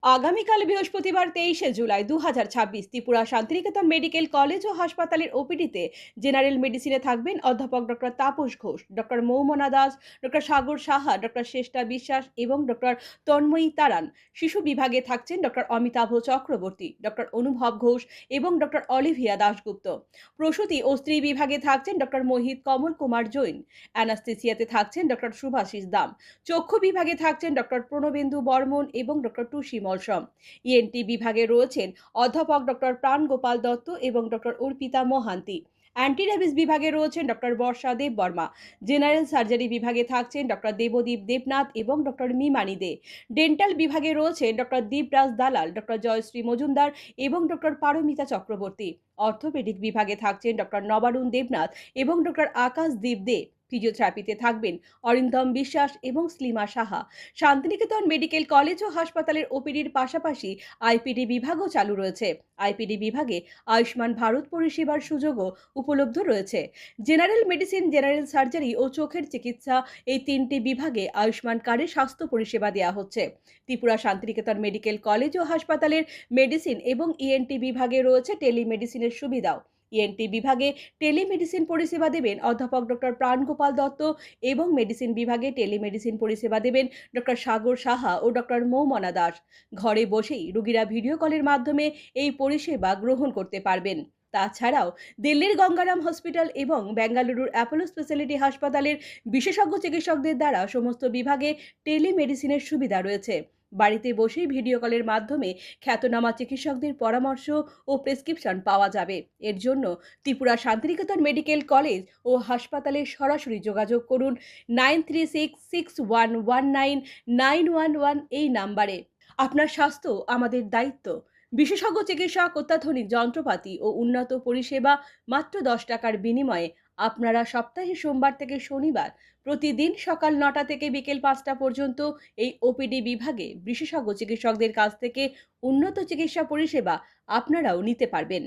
আগামীকাল বৃহস্পতিবার 23শে July 2026 Tripura Santiniketan medical college ও হাসপাতালের ওপিডিতে জেনারেল মেডিসিনে থাকবেন অধ্যাপক doctor Tapas Ghosh, doctor Moumona Das, doctor Sagar Saha, doctor Shreshtha Biswas এবং ডক্টর তন্ময়ী তারান। শিশু বিভাগে থাকছেন ডক্টর অমিতাভ চক্রবর্তী, ডক্টর অনুভব ঘোষ এবং ডক্টর অলিভিয়া দাশগুপ্ত। প্রসূতি ও স্ত্রী বিভাগে থাকছেন ডক্টর মোহিত কমল কুমার জৈন। অ্যানাস্থেসিয়াতে থাকছেন ডক্টর শুভাশিস দাম। চক্ষু বিভাগে থাকছেন ডক্টর প্রণবেন্দু বর্মন এবং ডক্টর টুসি মলসম। ইএনটি বিভাগে রয়েছেন অধ্যাপক ডক্টর প্রাণ গোপাল দত্ত এবং doctor Arpita Mohanty. Anti rabies বিভাগে রয়েছেন ডক্টর বর্ষা দেব বর্মা। জেনারেল সার্জারি বিভাগে থাকছেন ডক্টর দেবদীপ দেবনাথ এবং ডক্টর মিমানি দে। ডেন্টাল বিভাগে রয়েছেন ডক্টর দীপরাজ দালাল, ডক্টর জয়শ্রী মজুমদার এবং ডক্টর পারমিতা চক্রবর্তী। অর্থোপেডিক বিভাগে থাকছেন ডক্টর নবারুণ দেবনাথ এবং ডক্টর আকাশ দীপ দে। ফিজিওথেরাপিতে থাকবেন অরিন্দম বিশ্বাস এবং স্লিমা সাহা। শান্তিনিকেতন মেডিকেল কলেজ ও হাসপাতালের ওপিডির পাশাপাশি আইপিডি বিভাগও চালু রয়েছে। আইপিডি বিভাগে আয়ুষ্মান ভারত পরিষেবার সুযোগও উপলব্ধ রয়েছে। জেনারেল মেডিসিন, জেনারেল সার্জারি ও চোখের চিকিৎসা, এই তিনটি বিভাগে আয়ুষ্মান কার্ডে স্বাস্থ্য পরিষেবা দেওয়া হচ্ছে। ত্রিপুরা শান্তিনিকেতন মেডিকেল কলেজ ও হাসপাতালের মেডিসিন এবং ইএনটি বিভাগে রয়েছে টেলিমেডিসিনের সুবিধাও। ইএনটি বিভাগে টেলিমেডিসিন পরিষেবা দেবেন অধ্যাপক ডক্টর প্রাণগোপাল দত্ত এবং মেডিসিন বিভাগে টেলিমেডিসিন পরিষেবা দেবেন ডক্টর সাগর সাহা ও ডক্টর মৌমনা দাস। ঘরে বসেই রোগীরা ভিডিও কলের মাধ্যমে এই পরিষেবা গ্রহণ করতে পারবেন। তাছাড়াও দিল্লির গঙ্গারাম হসপিটাল এবং বেঙ্গালুরুর অ্যাপোলো স্পেশালিটি হাসপাতালের বিশেষজ্ঞ চিকিৎসকদের দ্বারা সমস্ত বিভাগে টেলিমেডিসিনের সুবিধা রয়েছে। বাড়িতে বসেই ভিডিও কলের মাধ্যমে খ্যাতনামা চিকিৎসকদের পরামর্শ ও প্রেসক্রিপশন পাওয়া যাবে। এর জন্য ত্রিপুরা শান্তিনিকেতন মেডিকেল কলেজ ও হাসপাতালে সরাসরি যোগাযোগ করুন 9366119911 এই নাম্বারে। আপনার স্বাস্থ্য আমাদের দায়িত্ব। বিশেষজ্ঞ চিকিৎসক, অত্যাধুনিক যন্ত্রপাতি ও উন্নত পরিষেবা মাত্র 10 টাকার বিনিময়ে। আপনারা সপ্তাহে সোমবার থেকে শনিবার প্রতিদিন সকাল 9টা থেকে বিকেল 5টা পর্যন্ত এই ওপিডি বিভাগে বিশেষজ্ঞ চিকিৎসকদের কাছ থেকে উন্নত চিকিৎসা পরিষেবা আপনারাও নিতে পারবেন।